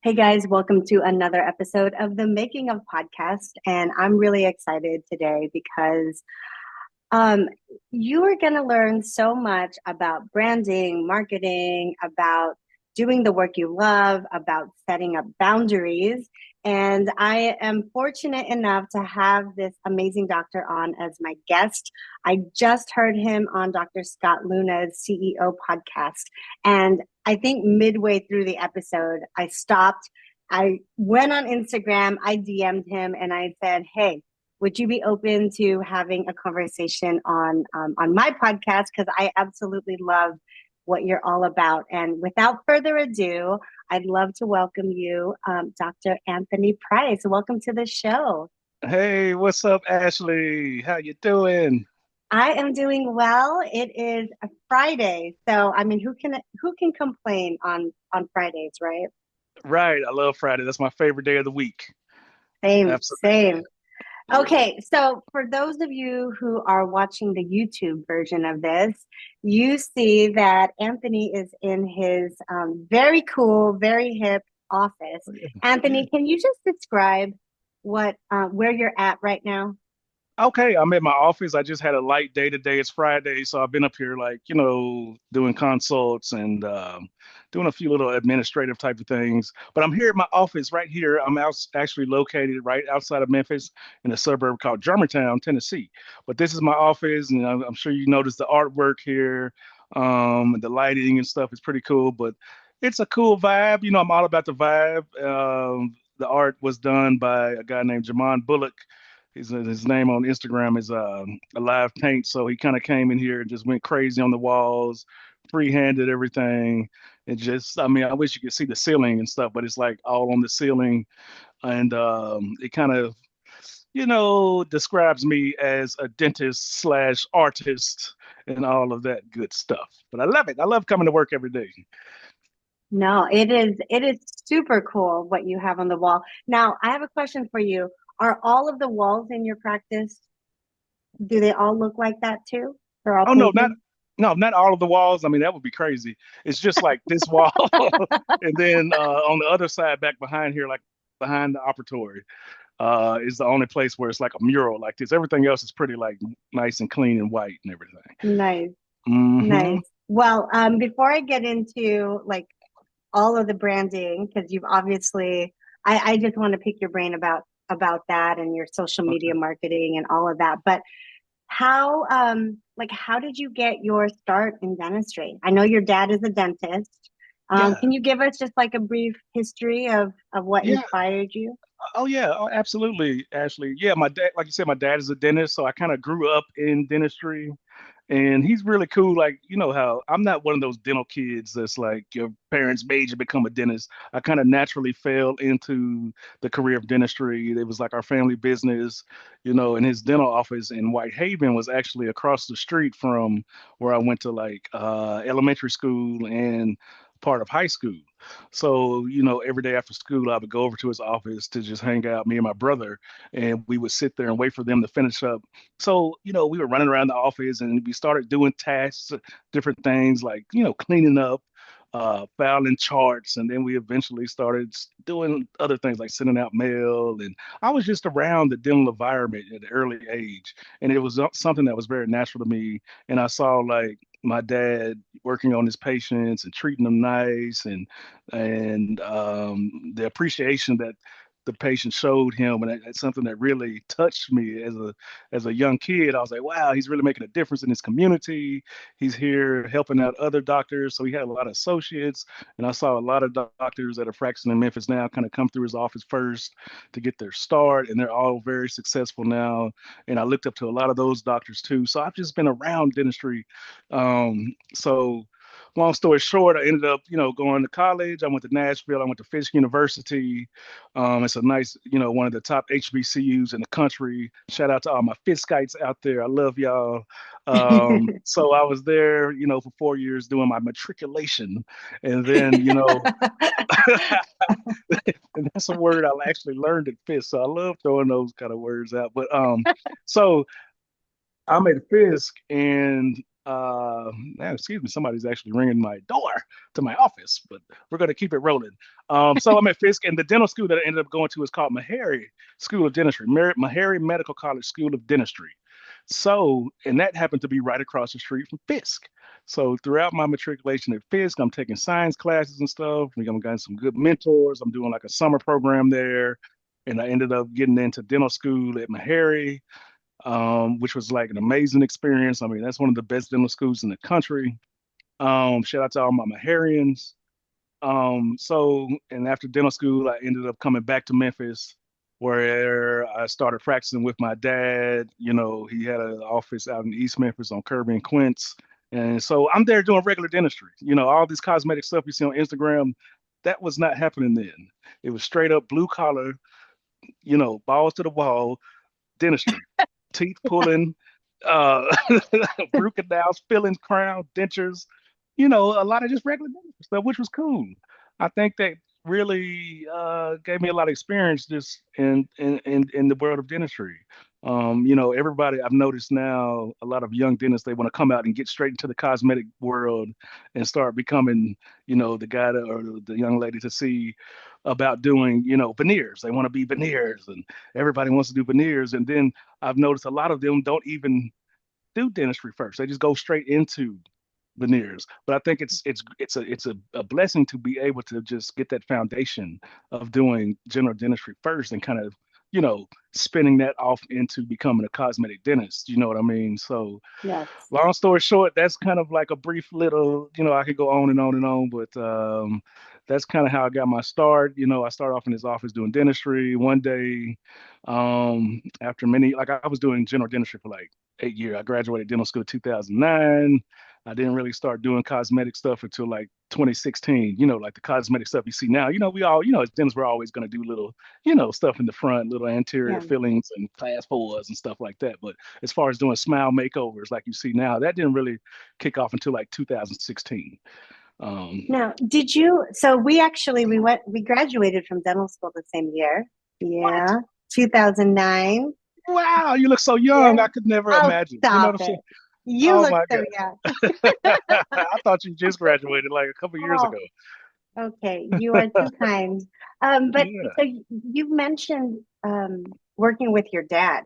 Hey guys, welcome to another episode of the Making of Podcast. And I'm really excited today because um, you are going to learn so much about branding, marketing, about doing the work you love, about setting up boundaries. And I am fortunate enough to have this amazing doctor on as my guest. I just heard him on Dr. Scott Luna's CEO podcast. And I think midway through the episode, I stopped. I went on Instagram, I DM'd him, and I said, "Hey, would you be open to having a conversation on my podcast? Because I absolutely love what you're all about." And without further ado, I'd love to welcome you, Dr. Anthony Price. Welcome to the show. Hey, what's up, Ashley? How you doing? I am doing well. It is a Friday, so I mean, who can complain on Fridays, right? Right, I love Friday. That's my favorite day of the week. Same, Absolutely. same. Yeah. Okay, so for those of you who are watching the YouTube version of this, you see that Anthony is in his very cool, very hip office. Anthony, can you just describe what where you're at right now? Okay, I'm at my office. I just had a light day today. It's Friday, so I've been up here, like, doing consults and doing a few little administrative type of things. But I'm here at my office right here. Actually located right outside of Memphis in a suburb called Germantown, Tennessee. But this is my office, and I'm sure you noticed the artwork here, the lighting and stuff is pretty cool. But it's a cool vibe. I'm all about the vibe. The art was done by a guy named Jamon Bullock. His name on Instagram is Alive Paint. So he kind of came in here and just went crazy on the walls, freehanded everything. And just, I mean, I wish you could see the ceiling and stuff, but it's like all on the ceiling. And it kind of, describes me as a dentist slash artist and all of that good stuff. But I love it. I love coming to work every day. No, it is super cool what you have on the wall. Now, I have a question for you. Are all of the walls in your practice, do they all look like that too? They're all Oh no, not painted? no, not all of the walls. I mean, that would be crazy. It's just like this wall, and then on the other side, back behind here, like behind the operatory, is the only place where it's like a mural like this. Everything else is pretty like nice and clean and white and everything. Nice. Hmm. Nice. Well, before I get into like all of the branding, because you've obviously, I just want to pick your brain about that and your social media Okay. marketing and all of that. But how did you get your start in dentistry? I know your dad is a dentist. Yeah. Can you give us just like a brief history of what Yeah. inspired you? Oh yeah. Oh, absolutely, Ashley. Yeah, my dad, like you said, my dad is a dentist, so I kind of grew up in dentistry. And he's really cool. Like, you know how I'm not one of those dental kids that's like your parents made you become a dentist. I kind of naturally fell into the career of dentistry. It was like our family business, and his dental office in Whitehaven was actually across the street from where I went to like elementary school and part of high school. So, every day after school, I would go over to his office to just hang out, me and my brother, and we would sit there and wait for them to finish up. So, we were running around the office and we started doing tasks, different things like, cleaning up, filing charts. And then we eventually started doing other things like sending out mail. And I was just around the dental environment at an early age. And it was something that was very natural to me. And I saw like my dad working on his patients and treating them nice and the appreciation that the patient showed him, and it's something that really touched me as a young kid. I was like, wow, he's really making a difference in his community. He's here helping out other doctors, so he had a lot of associates, and I saw a lot of doctors that are practicing in Memphis now kind of come through his office first to get their start, and they're all very successful now. And I looked up to a lot of those doctors too. So I've just been around dentistry. So long story short, I ended up, going to college. I went to Nashville. I went to Fisk University. It's a nice, one of the top HBCUs in the country. Shout out to all my Fiskites out there. I love y'all. So I was there, for 4 years doing my matriculation. And then, and that's a word I actually learned at Fisk. So I love throwing those kind of words out. But so I'm at Fisk and Uh, excuse me, somebody's actually ringing my door to my office, but we're going to keep it rolling. So I'm at Fisk, and the dental school that I ended up going to is called Meharry School of Dentistry, Meharry Medical College School of Dentistry. So, and that happened to be right across the street from Fisk. So throughout my matriculation at Fisk, I'm taking science classes and stuff. I'm getting some good mentors. I'm doing like a summer program there, and I ended up getting into dental school at Meharry, which was like an amazing experience. I mean, that's one of the best dental schools in the country. Shout out to all my Maharians. And after dental school, I ended up coming back to Memphis, where I started practicing with my dad. You know, he had an office out in East Memphis on Kirby and Quince. And so I'm there doing regular dentistry. You know, all this cosmetic stuff you see on Instagram, that was not happening then. It was straight up blue collar, balls to the wall dentistry, teeth pulling, uh, root canals, fillings, crowns, dentures, a lot of just regular stuff, which was cool. I think that really gave me a lot of experience just in the world of dentistry. Everybody I've noticed now, a lot of young dentists, they want to come out and get straight into the cosmetic world and start becoming, the guy or the young lady to see about doing, veneers. They want to be veneers, and everybody wants to do veneers. And then I've noticed a lot of them don't even do dentistry first. They just go straight into veneers. But I think it's a blessing to be able to just get that foundation of doing general dentistry first and kind of, spinning that off into becoming a cosmetic dentist. You know what I mean? So Yes. long story short, that's kind of like a brief little, I could go on and on and on, but that's kind of how I got my start. I started off in this office doing dentistry. One day, after like I was doing general dentistry for like 8 years. I graduated dental school in 2009. I didn't really start doing cosmetic stuff until like 2016, like the cosmetic stuff you see now. We all, as dentists, we're always going to do little, stuff in the front, little anterior Yeah. fillings and class fours and stuff like that. But as far as doing smile makeovers like you see now, that didn't really kick off until like 2016. Um, Now, so we graduated from dental school the same year. what? Yeah. 2009. Wow, you look so young. Yeah. I could never Oh, imagine. You know stop what I'm it. saying? You Oh look my so young. God. I thought you just graduated like a couple years ago. Oh, okay. You are too kind. But Yeah. so you mentioned working with your dad.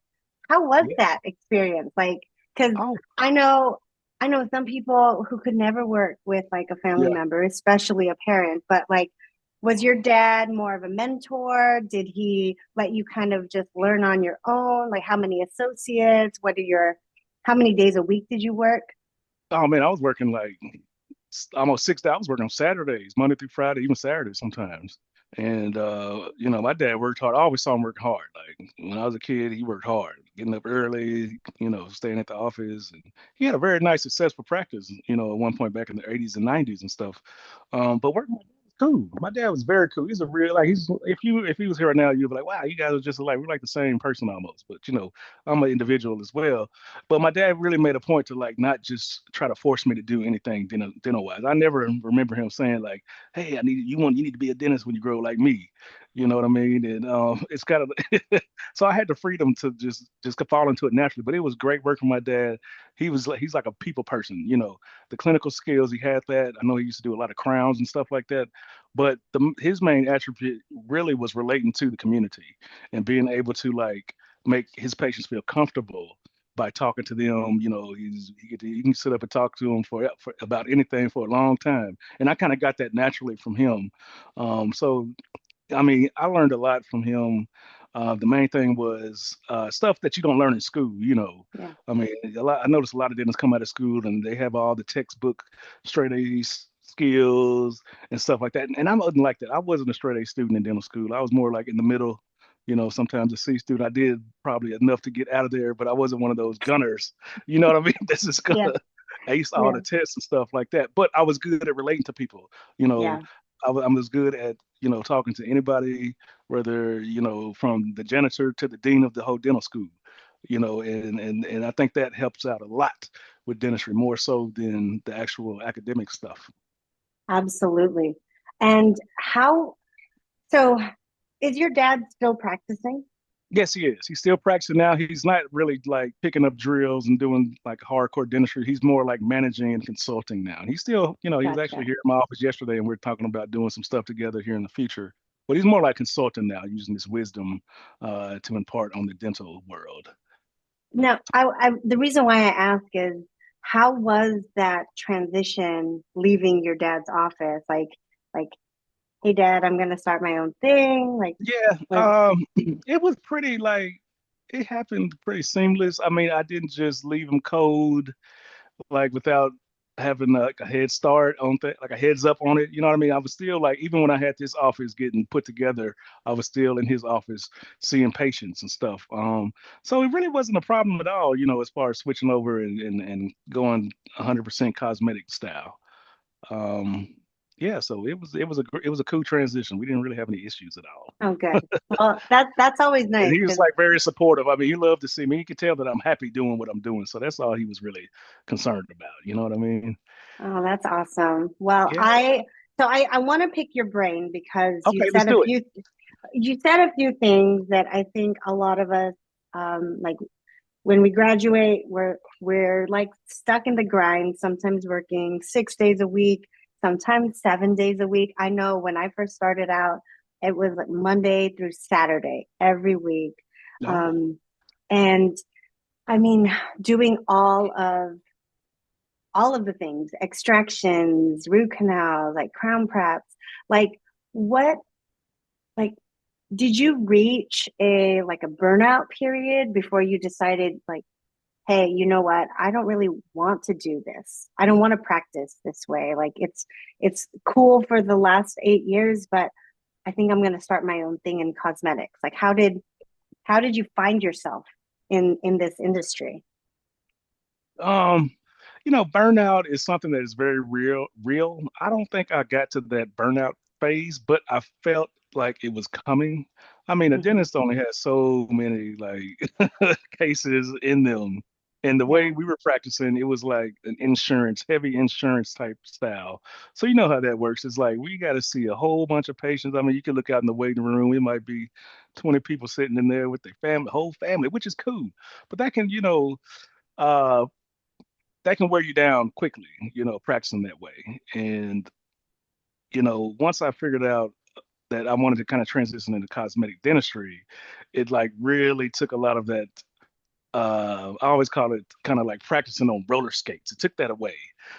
How was Yeah. that experience? Like, because Oh, I know, I know some people who could never work with like a family yeah. member, especially a parent, but like, was your dad more of a mentor? Did he let you kind of just learn on your own? Like, how many associates? How many days a week did you work? Oh man, I was working like almost 6 hours. I was working on Saturdays, Monday through Friday, even Saturdays sometimes. And my dad worked hard. I always saw him work hard. Like when I was a kid, he worked hard, getting up early, staying at the office. And he had a very nice, successful practice, at one point back in the 80s and 90s and stuff. But working with was cool. My dad was very cool. He's a real like he's if he was here right now, you'd be like, wow, you guys are just like we're like the same person almost. But I'm an individual as well. But my dad really made a point to like not just try to force me to do anything dental wise. I never remember him saying like, "Hey, you need to be a dentist when you grow like me." You know what I mean? And it's kind of so I had the freedom to just fall into it naturally. But it was great working with my dad. He's like a people person. The clinical skills he had that. I know he used to do a lot of crowns and stuff like that. But his main attribute really was relating to the community and being able to like make his patients feel comfortable by talking to them. He can sit up and talk to them for about anything for a long time, and I kind of got that naturally from him. So I mean, I learned a lot from him. The main thing was stuff that you don't learn in school. Yeah. I mean, I noticed a lot of dentists come out of school and they have all the textbook straight A's skills and stuff like that. And I wasn't like that. I wasn't a straight A student in dental school. I was more like in the middle. Sometimes a C student. I did probably enough to get out of there, but I wasn't one of those gunners. You know what I mean? This is Yeah. gonna ace all Yeah. the tests and stuff like that. But I was good at relating to people. You know, Yeah. I'm as good at talking to anybody, whether from the janitor to the dean of the whole dental school. And I think that helps out a lot with dentistry more so than the actual academic stuff. Absolutely. And so is your dad still practicing? Yes, he is. He's still practicing now. He's not really like picking up drills and doing like hardcore dentistry. He's more like managing and consulting now. And he's still, he was actually Gotcha. here in my office yesterday and we are talking about doing some stuff together here in the future. But he's more like consulting now, using his wisdom to impart on the dental world. Now, the reason why I ask is how was that transition leaving your dad's office? Like, hey, Dad, I'm gonna start my own thing. Like, Yeah, what? it was pretty like it happened pretty seamless. I mean, I didn't just leave him cold like without having like a head start on like a heads up on it. You know what I mean? I was still like, even when I had this office getting put together, I was still in his office seeing patients and stuff. So it really wasn't a problem at all, as far as switching over and going 100% cosmetic style. Um, yeah, so it was a cool transition. We didn't really have any issues at all. Oh, good. Well, that's always And nice he was because like very supportive. I mean, he loved to see me. He could tell that I'm happy doing what I'm doing. So that's all he was really concerned about. You know what I mean? oh, that's awesome. Well, Yeah. I want to pick your brain because Okay, let's do it. you said a few things that I think a lot of us like when we graduate, we're like stuck in the grind, sometimes working 6 days a week, sometimes 7 days a week. I know when I first started out, it was like Monday through Saturday every week. No. Um, and I mean, doing all of the things, extractions, root canals, like crown preps, like what like did you reach a burnout period before you decided like, hey, you know what? I don't really want to do this. I don't want to practice this way. Like it's cool for the last 8 years, but I think I'm going to start my own thing in cosmetics. Like how did you find yourself in this industry? Um, burnout is something that is very real. I don't think I got to that burnout phase, but I felt like it was coming. I mean, a Hmm. dentist only has so many like cases in them. And the way Yeah, we were practicing, it was like an insurance, heavy insurance type style. So you know how that works. It's like we got to see a whole bunch of patients. I mean, you can look out in the waiting room. It might be 20 people sitting in there with their family, whole family, which is cool. But that can, uh, that can wear you down quickly, practicing that way. And, once I figured out that I wanted to kind of transition into cosmetic dentistry, it like really took a lot of that. I always call it kind of like practicing on roller skates. It took that away.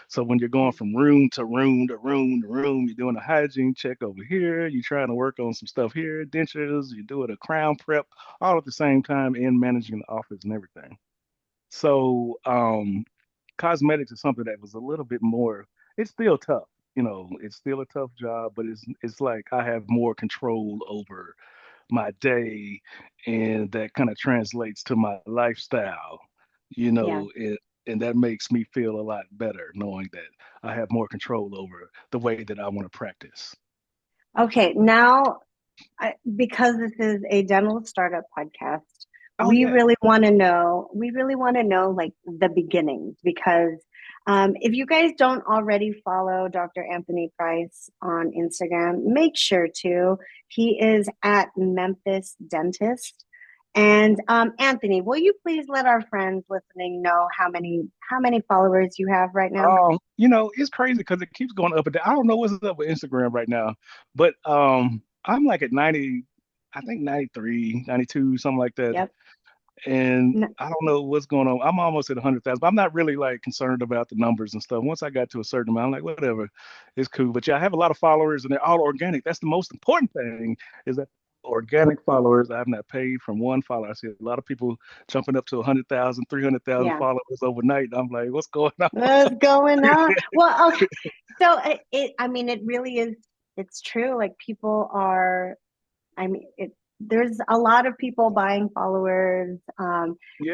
So when you're going yeah. from room to room to room to room, you're doing a hygiene check over here, you're trying to work on some stuff here, dentures, you're doing a crown prep, all at the same time and managing the office and everything. So cosmetics is something that was a little bit more. It's still tough, it's still a tough job, but it's like I have more control over my day, and that kind of translates to my lifestyle, Yeah. and that makes me feel a lot better knowing that I have more control over the way that I want to practice. Okay, now because this is a dental startup podcast, Oh yeah. we really want to know like the beginnings because if you guys don't already follow Dr. Anthony Price on Instagram, make sure to. He is at Memphis Dentist. And Anthony, will you please let our friends listening know how many followers you have right now? It's crazy because it keeps going up and down. I don't know what's up with Instagram right now, but I'm like at 90, I think 93, 92, something like that. Yep. And I don't know what's going on. I'm almost at 100,000, but I'm not really like concerned about the numbers and stuff. Once I got to a certain amount, I'm like, whatever, it's cool. But yeah, I have a lot of followers and they're all organic. That's the most important thing is that organic followers. I have not paid from one follower. I see a lot of people jumping up to 100,000, 300,000 Yeah. followers overnight. I'm like, what's going on? What's going on? Well, okay. So I mean, it really is, it's true. Like people are, I mean, there's a lot of people buying followers. Yeah,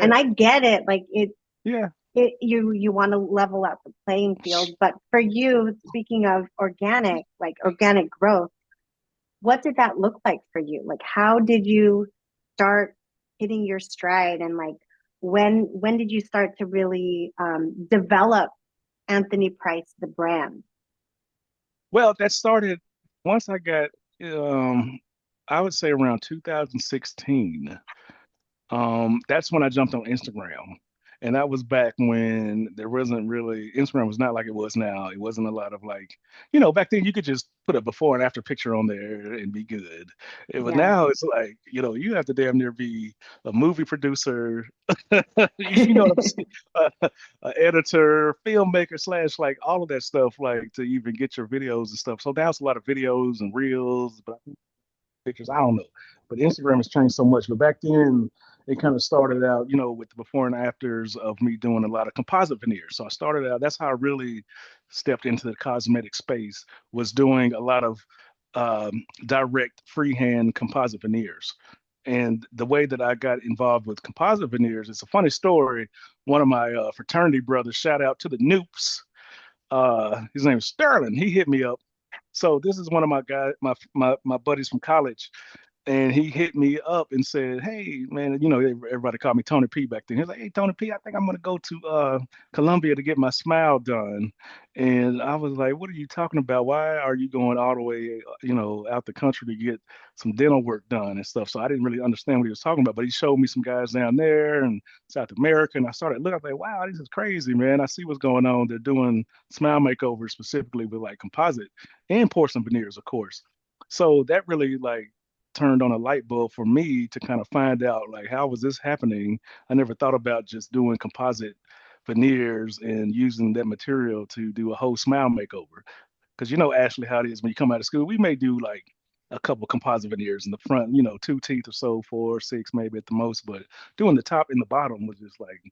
And I get it. Like yeah. you want to level out the playing field. But for you, speaking of organic, like organic growth, what did that look like for you? Like, how did you start hitting your stride? And like, when did you start to really develop Anthony Price, the brand? Well, that started once I got um I would say around 2016. That's when I jumped on Instagram. And that was back when there wasn't really, Instagram was not like it was now. It wasn't a lot of like, back then you could just put a before and after picture on there and be good. But Yeah. now it's like, you have to damn near be a movie producer, you know what I'm saying? A editor, filmmaker slash like all of that stuff, like to even get your videos and stuff. So now it's a lot of videos and reels, but pictures. I don't know. But Instagram has changed so much. But back then, it kind of started out, with the before and afters of me doing a lot of composite veneers. So I started out, that's how I really stepped into the cosmetic space, was doing a lot of direct freehand composite veneers. And the way that I got involved with composite veneers, it's a funny story. One of my fraternity brothers, shout out to the Noops, his name is Sterling. He hit me up. So this is one of my guys, my buddies from college, and he hit me up and said, "Hey, man, everybody called me Tony P back then. He was like, "Hey, Tony P, I think I'm gonna go to Columbia to get my smile done." And I was like, "What are you talking about? Why are you going all the way, out the country to get some dental work done and stuff?" So I didn't really understand what he was talking about, but he showed me some guys down there in South America, and I started looking. I was like, "Wow, this is crazy, man! I see what's going on. They're doing smile makeovers specifically with like composite and porcelain veneers, of course." So that really like turned on a light bulb for me to kind of find out like how was this happening. I never thought about just doing composite veneers and using that material to do a whole smile makeover. Because Ashley, how it is when you come out of school, we may do like a couple composite veneers in the front, two teeth or so, four, six maybe at the most, but doing the top and the bottom was just like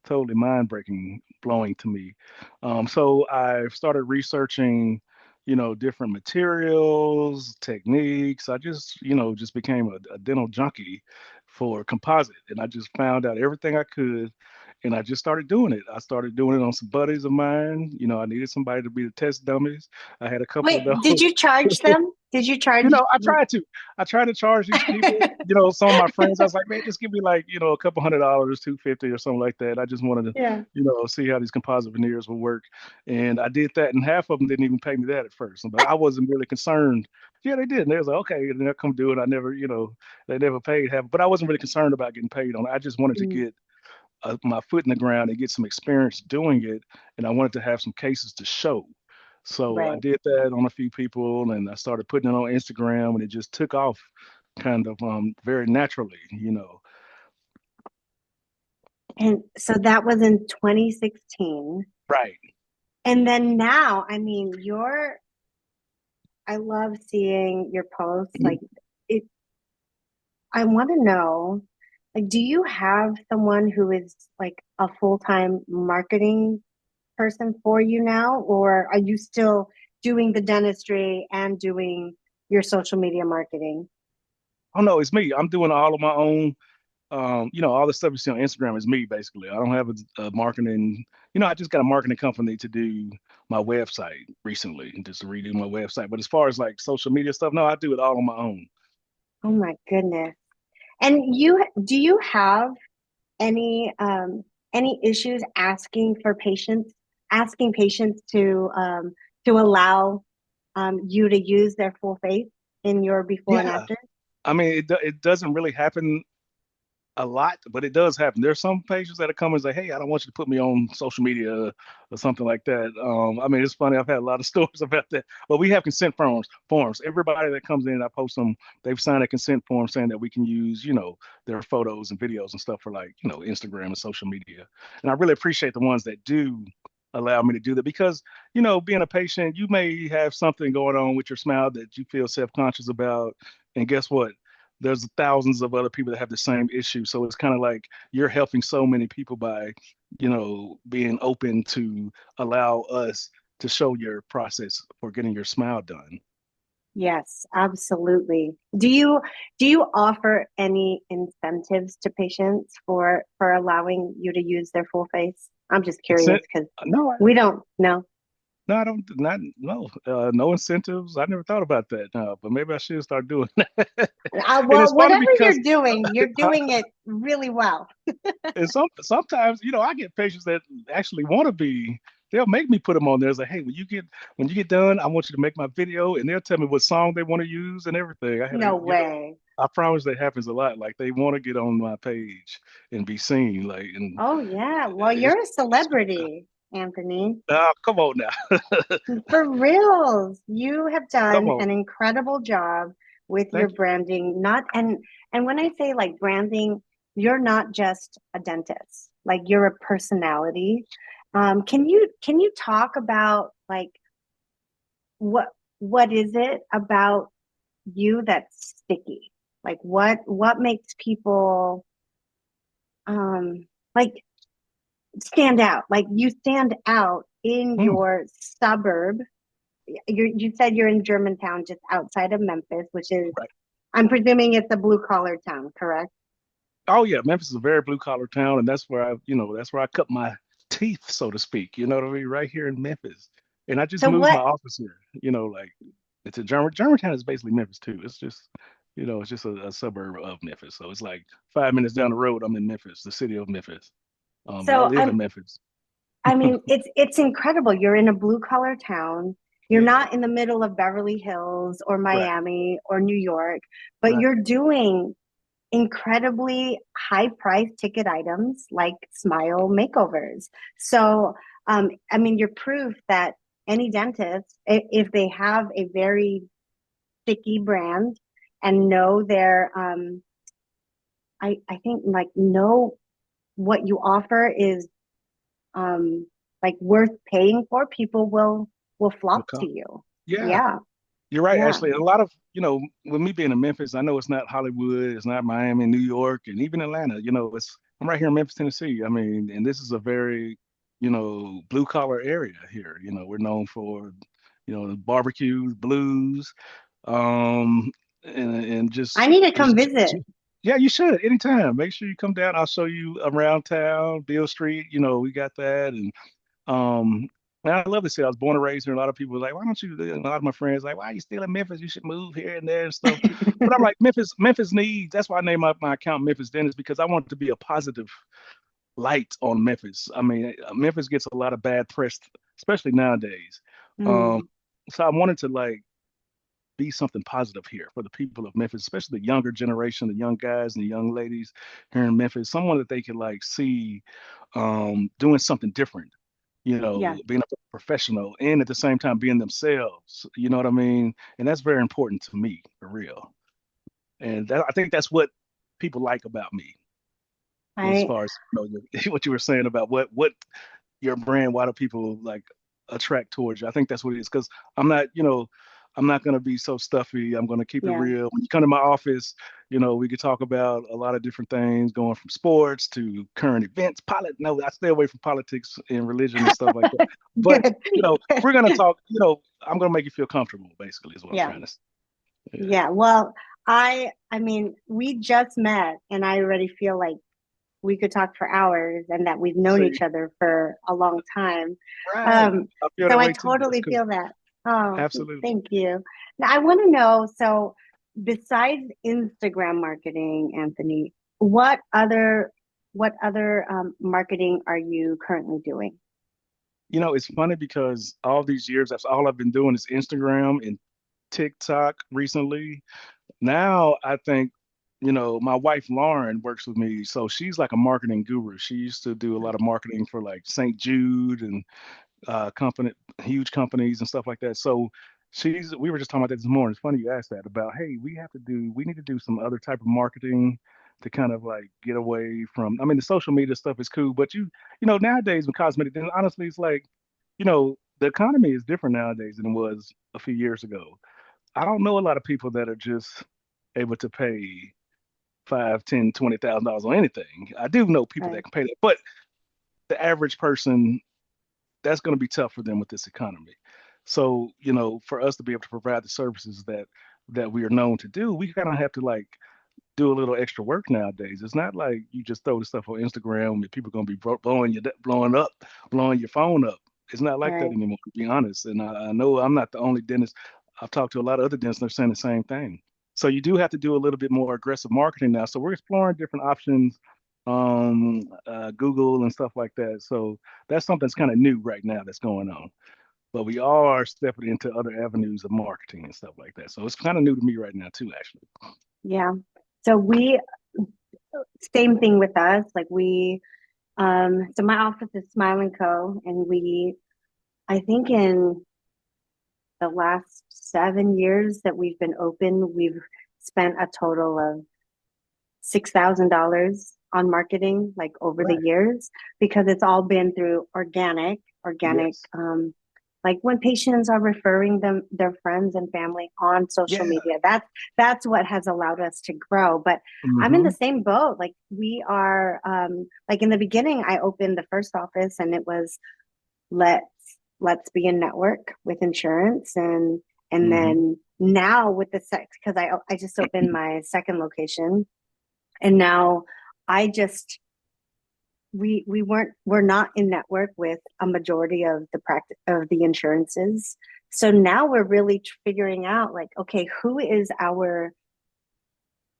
totally mind breaking, blowing to me. So I started researching, different materials, techniques. I just, just became a dental junkie for composite, and I just found out everything I could. And I just started doing it. I started doing it on some buddies of mine. I needed somebody to be the test dummies. I had a couple of Wait, did those. you charge them? Did you charge? I tried to. I tried to charge these people. Some of my friends. I was like, man, just give me like, a couple $100, 250 or something like that. I just wanted to, Yeah. see how these composite veneers would work. And I did that, and half of them didn't even pay me that at first. But I wasn't really concerned. Yeah, they did. And they was like, okay, and they'll come do it. I never, they never paid half. But I wasn't really concerned about getting paid on it. I just wanted to Mm, get my foot in the ground and get some experience doing it. And I wanted to have some cases to show. So I right. did that on a few people, and I started putting it on Instagram, and it just took off kind of very naturally. And so that was in 2016. Right. And then now, I mean, I love seeing your posts. Like it, I want to know, like, do you have someone who is like a full-time marketing person for you now, or are you still doing the dentistry and doing your social media marketing? Oh no, it's me. I'm doing all of my own. All the stuff you see on Instagram is me basically. I don't have a marketing. I just got a marketing company to do my website recently, just to redo my website. But as far as like social media stuff, no, I do it all on my own. Oh my goodness. And do you have any any issues asking patients to allow you to use their full face in your before and Yeah, after? I mean, it doesn't really happen a lot, but it does happen. There's some patients that come and say, "Hey, I don't want you to put me on social media or something like that." I mean, it's funny. I've had a lot of stories about that, but we have consent forms. Forms. Everybody that comes in, I post them. They've signed a consent form saying that we can use, their photos and videos and stuff for like, Instagram and social media. And I really appreciate the ones that do allow me to do that because, being a patient, you may have something going on with your smile that you feel self-conscious about, and guess what? There's thousands of other people that have the same issue. So it's kind of like you're helping so many people by, being open to allow us to show your process for getting your smile done. Yes, absolutely. Do you offer any incentives to patients for allowing you to use their full face? I'm just curious Consent? because No, we don't know. no, I don't. Not no, no incentives. I never thought about that. But maybe I should start doing that. And Well, it's funny whatever because you're doing it really well. and sometimes I get patients that actually want to be they'll make me put them on there. It's like, hey, when you get done, I want you to make my video, and they'll tell me what song they want to use and everything. No way. I promise that happens a lot. Like they want to get on my page and be seen. Like, and Oh yeah. Well, it's, you're a celebrity, Anthony. come on now, For reals. You have come done on. an incredible job with your Thank you. branding. Not and when I say like branding, you're not just a dentist. Like you're a personality. Can you talk about like what what is it about you that's sticky? Like what makes people like stand out? Like you stand out in Mm, your suburb. You said you're in Germantown, just outside of Memphis, which is, right. I'm presuming it's a blue collar town, correct? Oh yeah, Memphis is a very blue collar town, and that's where that's where I cut my teeth, so to speak. You know what I mean? Right here in Memphis, and I just So moved my what? office here. Like it's a Germantown is basically Memphis too. It's just it's just a suburb of Memphis. So it's like 5 minutes down the road, I'm in Memphis, the city of Memphis. But I So live in Memphis. I mean, it's incredible. You're in a blue collar town. You're Yeah, not in the middle of Beverly Hills or right, Miami or New York, but right. you're doing incredibly high price ticket items like smile makeovers. So, I mean, you're proof that any dentist, if they have a very sticky brand and know their, I think like know what you offer is um, like worth paying for, people will Will flock to come. you. Yeah, Yeah, you're right, yeah. Ashley. A lot of, with me being in Memphis, I know it's not Hollywood, it's not Miami, New York, and even Atlanta. I'm right here in Memphis, Tennessee. I mean, and this is a very, blue collar area here. We're known for, the barbecues, blues, um, and I need to come just, visit. yeah, you should anytime. Make sure you come down. I'll show you around town, Beale Street. We got that, um, and I love to say I was born and raised here. A lot of people are like, why don't you? A lot of my friends like, why are you still in Memphis? You should move here and there and stuff. But I'm like, Memphis needs. That's why I named my account Memphis Dentist because I want it to be a positive light on Memphis. I mean, Memphis gets a lot of bad press, especially nowadays. Um, Mm, so I wanted to like be something positive here for the people of Memphis, especially the younger generation, the young guys and the young ladies here in Memphis. Someone that they could like see doing something different, yeah. being a professional and at the same time being themselves. You know what I mean? And that's very important to me, for real. And I think that's what people like about me, as I far as what you were saying about what your brand, why do people like attract towards you? I think that's what it is. Because I'm not, I'm not gonna be so stuffy. I'm gonna keep it yeah. real. When you come to my office, we could talk about a lot of different things, going from sports to current events. No, I stay away from politics and religion and stuff like that. But Good. we're gonna talk. I'm gonna make you feel comfortable. Basically, is what I'm Yeah. trying to say. Yeah. Yeah. Well, I mean, we just met and I already feel like we could talk for hours and that we've known See, each other for a long time. right. Um, I feel so that I way too. That's totally cool. feel that. Oh, Absolutely. thank you. Now I want to know, so besides Instagram marketing, Anthony, what other marketing are you currently doing? It's funny because all these years, that's all I've been doing is Instagram and TikTok recently. Now I think, my wife Lauren works with me, so she's like a marketing guru. She used to do a lot of marketing for like St. Jude and company, huge companies and stuff like that. So we were just talking about that this morning. It's funny you asked that about, hey, we need to do some other type of marketing to kind of like get away from, I mean, the social media stuff is cool, but nowadays with cosmetic, then honestly, it's like, the economy is different nowadays than it was a few years ago. I don't know a lot of people that are just able to pay five, 10, $20,000 on anything. I do know people Right, that can pay that, but the average person, that's going to be tough for them with this economy. So, for us to be able to provide the services that we are known to do, we kind of have to like do a little extra work nowadays. It's not like you just throw the stuff on Instagram and people are going to be blowing your phone up. It's not like that right. anymore, to be honest. And I know I'm not the only dentist. I've talked to a lot of other dentists, and they're saying the same thing. So you do have to do a little bit more aggressive marketing now. So we're exploring different options Google and stuff like that. So that's something that's kind of new right now that's going on. But we are stepping into other avenues of marketing and stuff like that. So it's kind of new to me right now too, actually. Yeah. So we same thing with us. Like so my office is Smile and Co. And I think in the last 7 years that we've been open, we've spent a total of $6,000 on marketing, like over the Right. years, because it's all been through organic. Yes. Like when patients are referring them their friends and family on social Yeah. media, that's what has allowed us to grow. But I'm in the Hmm. same boat. Like we are, like in the beginning, I opened the first office, and it was let's let's be a network with insurance, and Hmm. then now with the sex, because I just opened my second location, and now I just we're not in network with a majority of the practice of the insurances. So now we're really figuring out, like, okay, who is our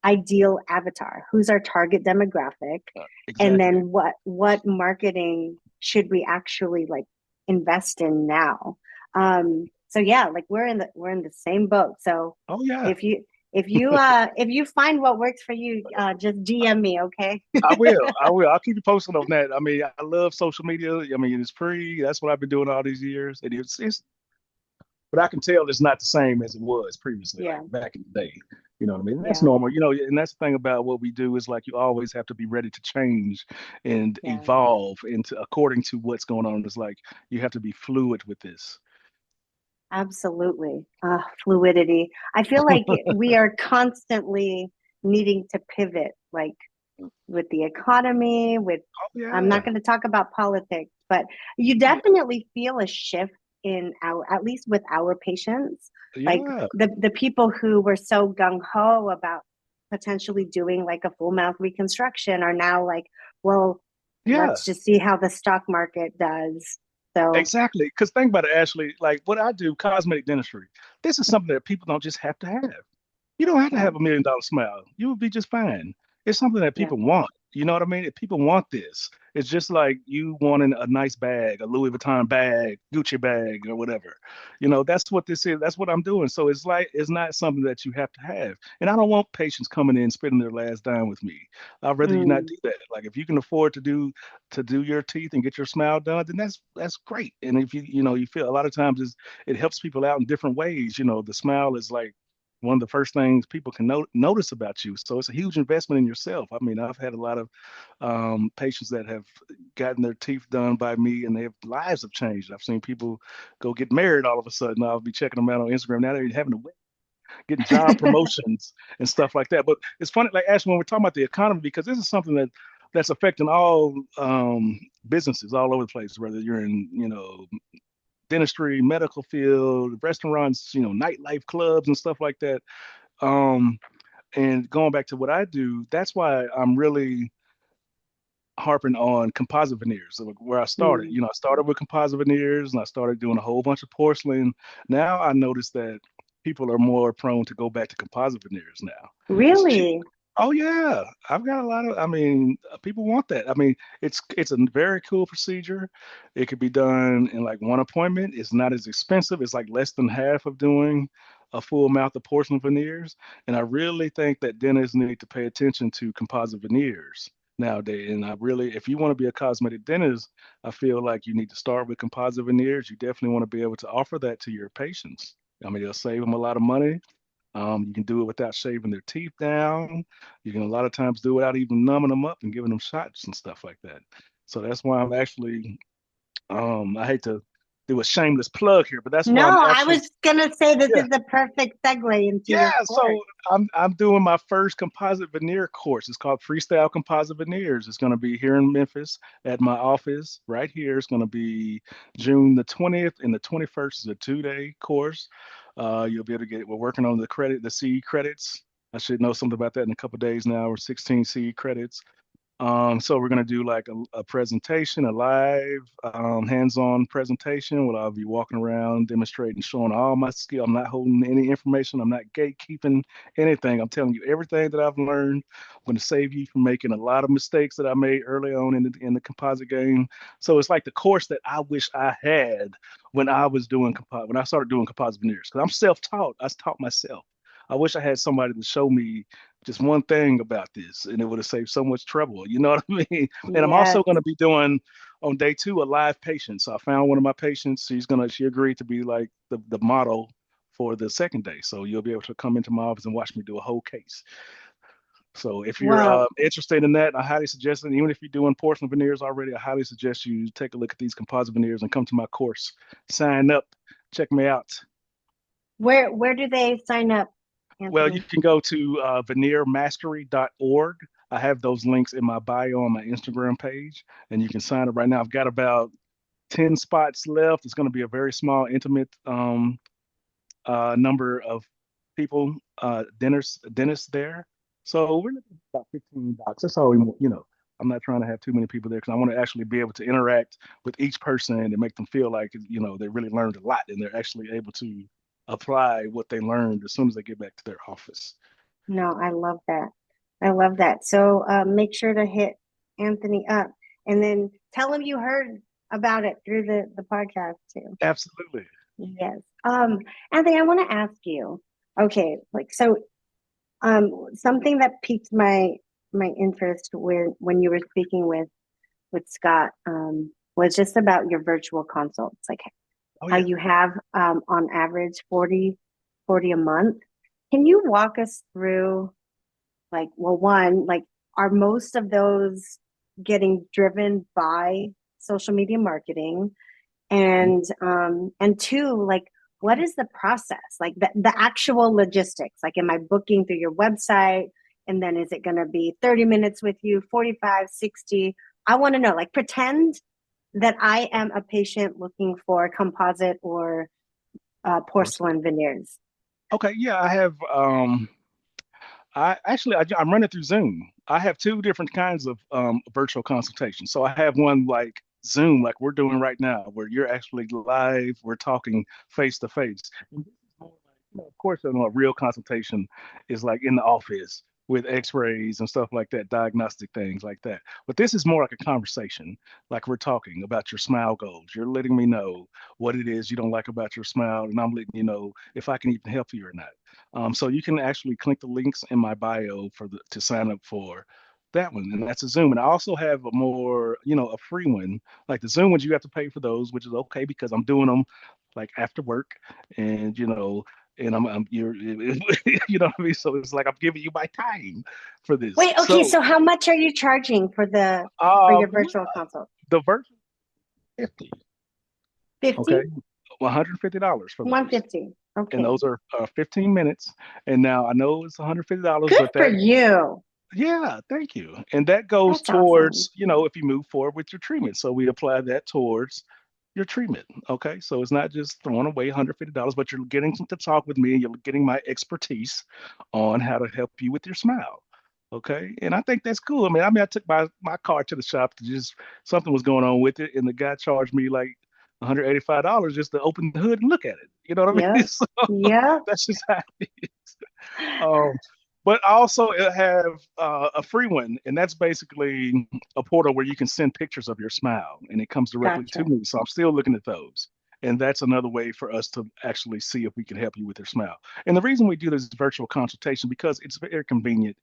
ideal avatar? Who's our target demographic? And Exactly. then what marketing should we actually like invest in now? So yeah, like we're in the same boat. So Oh yeah. if you find what works for you, just DM me, okay? I will. I will. I'll keep you posted on that. I mean, I love social media. I mean, it's free. That's what I've been doing all these years. But I can tell it's not the same as it was previously, like Yeah, back in the day. You know what I mean? That's yeah, normal. And that's the thing about what we do is like you always have to be ready to change and yeah. evolve into according to what's going on. It's like you have to be fluid with this. Absolutely. Fluidity. I feel like we are constantly needing to pivot, like with the economy, Oh I'm not yeah. going to talk about politics, but you Yeah. definitely feel a shift in at least with our patients, like Yeah. the people who were so gung ho about potentially doing like a full mouth reconstruction are now like, well, Yeah. let's just see how the stock market does. So, Exactly. Because think about it, Ashley. Like what I do, cosmetic dentistry. This is something that people don't just have to have. You don't have to yeah, have $1 million smile. You will be just fine. It's something that yeah. people want. You know what I mean? If people want this, it's just like you wanting a nice bag, a Louis Vuitton bag, Gucci bag, or whatever. That's what this is. That's what I'm doing. So it's like it's not something that you have to have. And I don't want patients coming in spending their last dime with me. I'd rather you not Mm, do that. Like if you can afford to do your teeth and get your smile done, then that's great. And if you feel a lot of times it helps people out in different ways. The smile is like one of the first things people can notice about you. So it's a huge investment in yourself. I mean, I've had a lot of patients that have gotten their teeth done by me and their lives have changed. I've seen people go get married all of a sudden. I'll be checking them out on Instagram. Now they're having to getting job promotions and stuff like that. But it's funny, like Ashley, when we're talking about the economy, because this is something that's affecting all businesses all over the place, whether you're in, dentistry, medical field, restaurants, nightlife clubs and stuff like that. Um, and going back to what I do, that's why I'm really harping on composite veneers, so where I started. mm. I started with composite veneers and I started doing a whole bunch of porcelain. Now I notice that people are more prone to go back to composite veneers now. It's cheap. Really? Oh yeah, I've got a lot of. I mean, people want that. I mean, it's a very cool procedure. It could be done in like one appointment. It's not as expensive. It's like less than half of doing a full mouth of porcelain veneers. And I really think that dentists need to pay attention to composite veneers nowadays. And if you want to be a cosmetic dentist, I feel like you need to start with composite veneers. You definitely want to be able to offer that to your patients. I mean, it'll save them a lot of money. You can do it without shaving their teeth down. You can a lot of times do it without even numbing them up and giving them shots and stuff like that. So that's why I'm actually, I hate to do a shameless plug here, but that's why I'm No, I actually, was gonna say this yeah, is the perfect segue into yeah. your So course. I'm doing my first composite veneer course. It's called Freestyle Composite Veneers. It's going to be here in Memphis at my office right here. It's going to be June the 20th and the 21st is a 2-day course. You'll be able to we're working on the CE credits. I should know something about that in a couple of days now. We're 16 CE credits. So we're gonna do like a presentation, a live, hands-on presentation where I'll be walking around, demonstrating, showing all my skill. I'm not holding any information. I'm not gatekeeping anything. I'm telling you everything that I've learned. I'm going to save you from making a lot of mistakes that I made early on in the composite game. So it's like the course that I wish I had when I was doing when I started doing composite veneers. Because I'm self-taught. I taught myself. I wish I had somebody to show me just one thing about this, and it would have saved so much trouble. You know what I mean? And I'm also Yes. going to be doing on day two a live patient. So I found one of my patients. She agreed to be like the model for the second day. So you'll be able to come into my office and watch me do a whole case. So if you're Well, interested in that, I highly suggest it. Even if you're doing porcelain veneers already, I highly suggest you take a look at these composite veneers and come to my course. Sign up, check me out. where do they sign up, Well, you Anthony? can go to veneermastery.org. I have those links in my bio on my Instagram page, and you can sign up right now. I've got about 10 spots left. It's going to be a very small, intimate number of people, dentists there. So we're looking at about 15 docs. That's all I'm not trying to have too many people there because I want to actually be able to interact with each person and make them feel like, they really learned a lot and they're actually able to apply what they learned as soon as they get back to their office. No, I love that. I love that. So make sure to hit Anthony up and then tell him you heard about it through the podcast too. Absolutely. Yes. Anthony, I want to ask you, okay, like so something that piqued my interest when you were speaking with Scott was just about your virtual consults, like Oh, how yeah. you have on average 40 a month. Can you walk us through like, well, one, like, are most of those getting driven by social media marketing? And two, like, what is the process? Like the actual logistics? Like, am I booking through your website? And then is it going to be 30 minutes with you, 45, 60? I want to know, like, pretend that I am a patient looking for composite or porcelain veneers. Okay, yeah, I have I'm running through Zoom. I have two different kinds of virtual consultations. So I have one like Zoom, like we're doing right now, where you're actually live, we're talking face to face. And this is more like, of course, a real consultation is like in the office with x-rays and stuff like that, diagnostic things like that. But this is more like a conversation, like we're talking about your smile goals. You're letting me know what it is you don't like about your smile, and I'm letting you know if I can even help you or not. So you can actually click the links in my bio to sign up for that one, and that's a Zoom. And I also have a more, a free one. Like the Zoom ones, you have to pay for those, which is okay because I'm doing them like after work, and and I'm you're you know what I mean. So it's like I'm giving you my time for this. Wait, okay, So so how much are you charging for your well, virtual consult? the version 50, okay, 50? $150 for those. 150. And Okay. those are 15 minutes. And now I know it's $150, Good but for that you. yeah, thank you. And that goes That's awesome. towards, if you move forward with your treatment. So we apply that towards your treatment. Okay. So it's not just throwing away $150, but you're getting to talk with me and you're getting my expertise on how to help you with your smile. Okay. And I think that's cool. I took my car to the shop to just something was going on with it, and the guy charged me like $185 just to open the hood and look at it. You know what I mean? Yep. So Yep. that's just how it is. Um, but also it have a free one, and that's basically a portal where you can send pictures of your smile, and it comes directly to Gotcha. me. So I'm still looking at those, and that's another way for us to actually see if we can help you with your smile. And the reason we do this virtual consultation because it's very convenient.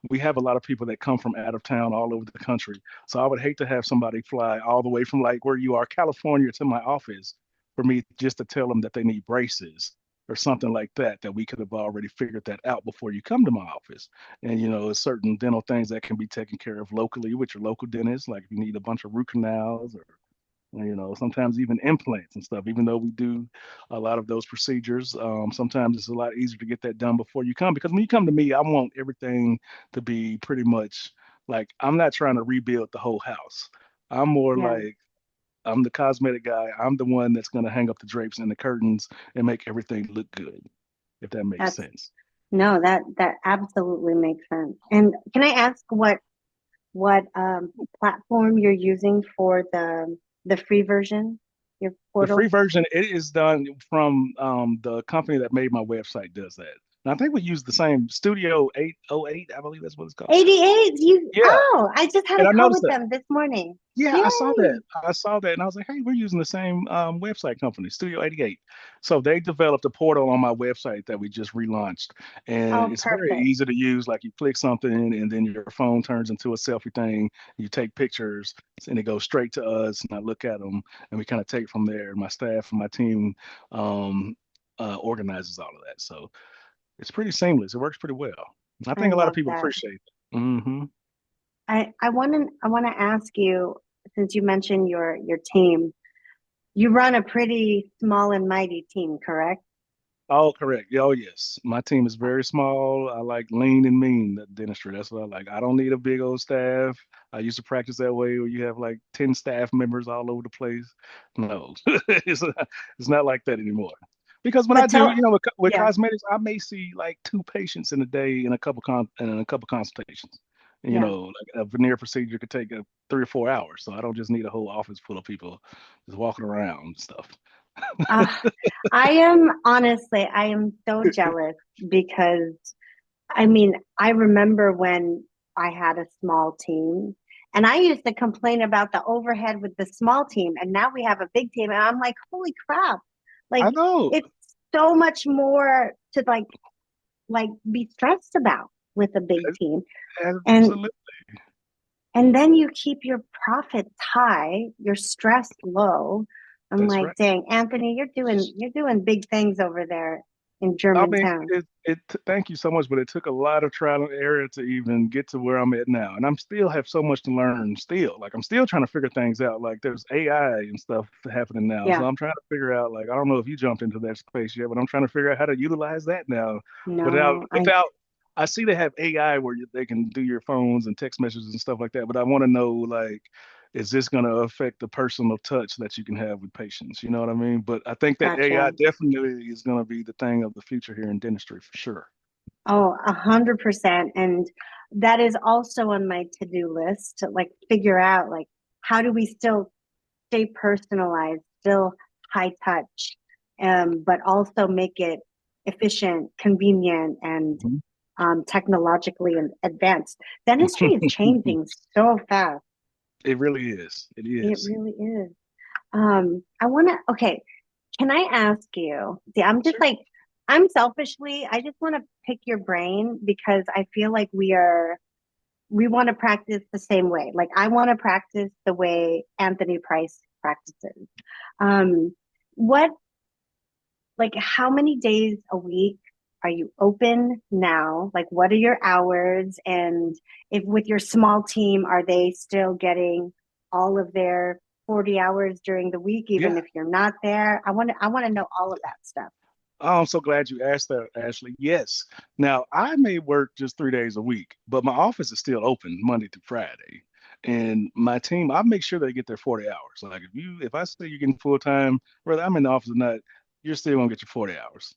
We have a lot of people that come from out of town all over the country, so I would hate to have somebody fly all the way from like where you are, California, to my office for me just to tell them that they need braces or something like that, that we could have already figured that out before you come to my office. And, certain dental things that can be taken care of locally with your local dentist, like if you need a bunch of root canals or, sometimes even implants and stuff, even though we do a lot of those procedures, sometimes it's a lot easier to get that done before you come. Because when you come to me, I want everything to be pretty much like, I'm not trying to rebuild the whole house. I'm more Yeah. like, I'm the cosmetic guy. I'm the one that's going to hang up the drapes and the curtains and make everything look good, if that makes That's sense. no, that absolutely makes sense. And can I ask what platform you're using for the free version, your The free portal? version, it is done from the company that made my website does that. And I think we use the same Studio 808, I believe that's what it's called. 88. You Yeah, oh, I just had a and I call noticed with that. them this morning. Yeah, I saw that. Yay. I saw that, and I was like, "Hey, we're using the same website company, Studio 88." So they developed a portal on my website that we just relaunched, and Oh, it's very perfect. easy to use. Like you click something, and then your phone turns into a selfie thing. You take pictures, and it goes straight to us, and I look at them, and we kind of take from there. My staff and my team um, organizes all of that, so it's pretty seamless. It works pretty well. I I think a lot of love people that. appreciate it. Hmm. I want to ask you, since you mentioned your team, you run a pretty small and mighty team, correct? Oh, correct. Yeah, oh, yes. My team is very small. I like lean and mean that dentistry. That's what I like. I don't need a big old staff. I used to practice that way where you have like 10 staff members all over the place. No, it's not like that anymore. Because when I But do, tell, with yeah, cosmetics, I may see like two patients in a day in a couple consultations. And, yeah. like a veneer procedure could take 3 or 4 hours. So I don't just need a whole office full of people just walking around and stuff. Uh, I am so jealous because I mean, I remember when I had a small team and I used to complain about the overhead with the small team, and now we have a big team, and I'm like, holy crap. Like I know. it's so much more to like be stressed about with a big team. And Absolutely. and then you keep your profits high, your stress low. I'm That's like, right. dang, Anthony, you're doing big things over there in I mean, Germantown. thank you so much, but it took a lot of trial and error to even get to where I'm at now. And I'm still have so much to learn still. Like I'm still trying to figure things out. Like there's AI and stuff happening now. So Yeah, I'm trying to figure out, like, I don't know if you jumped into that space yet, but I'm trying to figure out how to utilize that now without no, without I see they have AI where they can do your phones and text messages and stuff like that, but I want to know, like, is this going to affect the personal touch that you can have with patients? You know what I mean? But I think that AI gotcha. definitely is going to be the thing of the future here in dentistry for sure. Oh, 100%. And that is also on my to-do list to like figure out like how do we still stay personalized, still high touch, but also make it efficient, convenient, and Mhm. technologically advanced. Dentistry is changing so fast. It really is. It It is. really is. Okay, can I ask you? See, Sure. I'm selfishly, I just want to pick your brain because I feel like we want to practice the same way. Like, I want to practice the way Anthony Price practices. Um, what, like, how many days a week are you open now? Like, what are your hours? And if with your small team, are they still getting all of their 40 hours during the week, even Yeah. if you're not there? I want to know all of that stuff. Oh, I'm so glad you asked that, Ashley. Yes. Now, I may work just 3 days a week, but my office is still open Monday through Friday. And my team, I make sure they get their 40 hours. Like if I say you're getting full time, whether I'm in the office or not, you're still gonna get your 40 hours.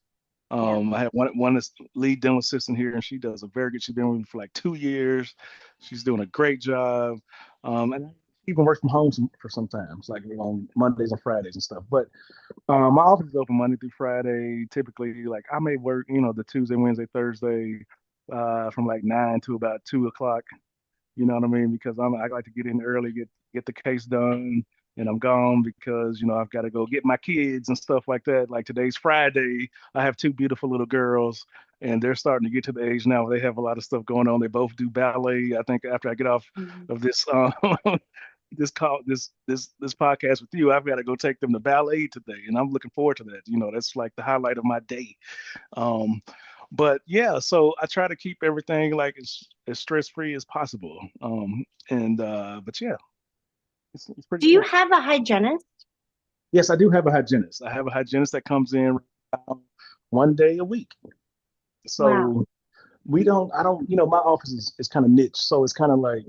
Yeah. I have one that's lead dental assistant here, and she does a very good. She's been with me for like 2 years. She's doing a great job. And I even work from home for sometimes, like on Mondays and Fridays and stuff. But my office is open Monday through Friday. Typically, like I may work, the Tuesday, Wednesday, Thursday, from like 9 to about 2 o'clock. You know what I mean? Because I like to get in early, get the case done, and I'm gone because I've got to go get my kids and stuff like that. Like today's Friday, I have two beautiful little girls, and they're starting to get to the age now where they have a lot of stuff going on. They both do ballet. I think after I get off Mhm. of this this podcast with you, I've got to go take them to ballet today, and I'm looking forward to that. That's like the highlight of my day. Um, but yeah, so I try to keep everything like as stress free as possible. And but yeah, it's pretty Do you good. have a hygienist? Yes, I do have a hygienist. I have a hygienist that comes in one day a week. Wow. So I don't, my office is kind of niche. So it's kind of like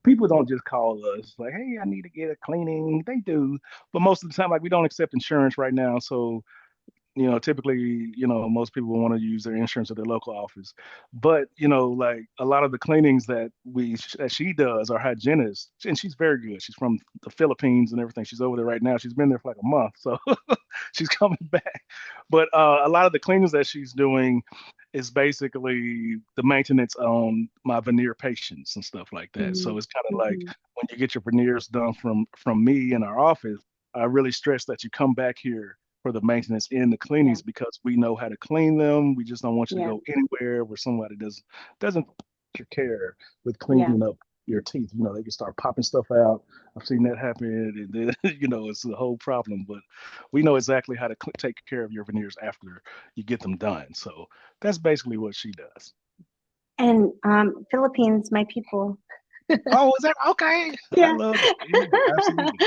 people don't just call us like, hey, I need to get a cleaning. They do. But most of the time, like we don't accept insurance right now. So typically, most people want to use their insurance at their local office. But, like a lot of the cleanings that she does are hygienists, and she's very good. She's from the Philippines and everything. She's over there right now. She's been there for like a month, so she's coming back. But a lot of the cleanings that she's doing is basically the maintenance on my veneer patients and stuff like that. So it's kind of like Mm-hmm. when you get your veneers done from me in our office, I really stress that you come back here for the maintenance and the Yeah. cleanings because we know how to clean them. We just don't want you to Yeah. go anywhere where somebody doesn't take care with Yeah. cleaning up your teeth. They can start popping stuff out. I've seen that happen, and then it's a whole problem. But we know exactly how to take care of your veneers after you get them done. So that's basically what she does. And Philippines, my people. Oh, is that okay? I Yeah. love that. Yeah, absolutely.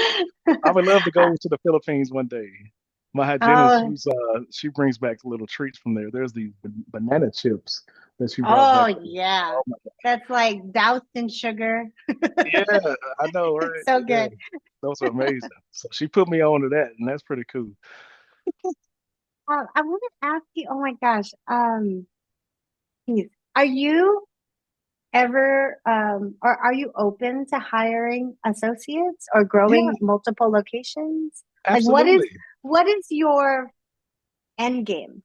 I would love to go to the Philippines one day. My hygienist, Oh, she brings back little treats from there. There's these banana chips that she brought oh back. yeah. Oh my God. That's like doused in sugar. Yeah, I know, It's right? so Yeah, good. those are amazing. So she put me on to that, and that's pretty cool. I want to ask you, oh my gosh, please, are you ever or are you open to hiring associates or Yeah, growing multiple locations? Like absolutely. what is your end game?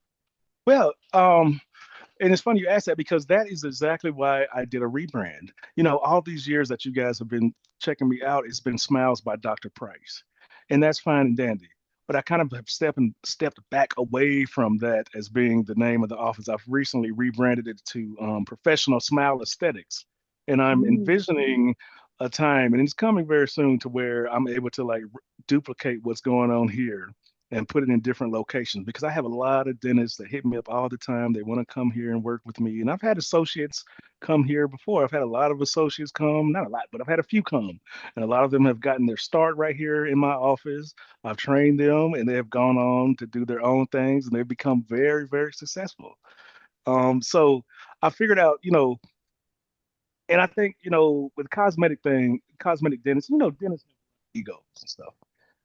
Well, and it's funny you ask that because that is exactly why I did a rebrand. All these years that you guys have been checking me out, it's been Smiles by Dr. Price. And that's fine and dandy. But I kind of have stepped back away from that as being the name of the office. I've recently rebranded it to Professional Smile Aesthetics. And I'm Mm, envisioning a time, and it's coming very soon, to where I'm able to like duplicate what's going on here and put it in different locations because I have a lot of dentists that hit me up all the time. They want to come here and work with me. And I've had associates come here before. I've had a lot of associates come, not a lot, but I've had a few come. And a lot of them have gotten their start right here in my office. I've trained them and they have gone on to do their own things and they've become very, very successful. So I figured out, and I think, with cosmetic dentists, dentists have egos and stuff.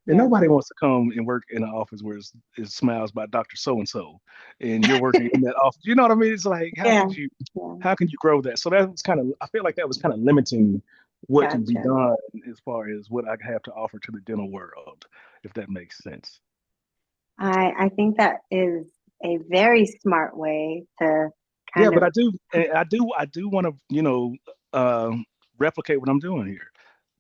And yeah. nobody wants to come and work in an office where it smiles by Dr. So and so, and you're working in that office. You know what I mean? It's like, Yeah. Yeah. how can you grow that? So that was I feel like that was kind of limiting what can be Gotcha. done as far as what I have to offer to the dental world, if that makes sense. I think that is a very smart way to Yeah, kind but of I do want to, uh, replicate what I'm doing here.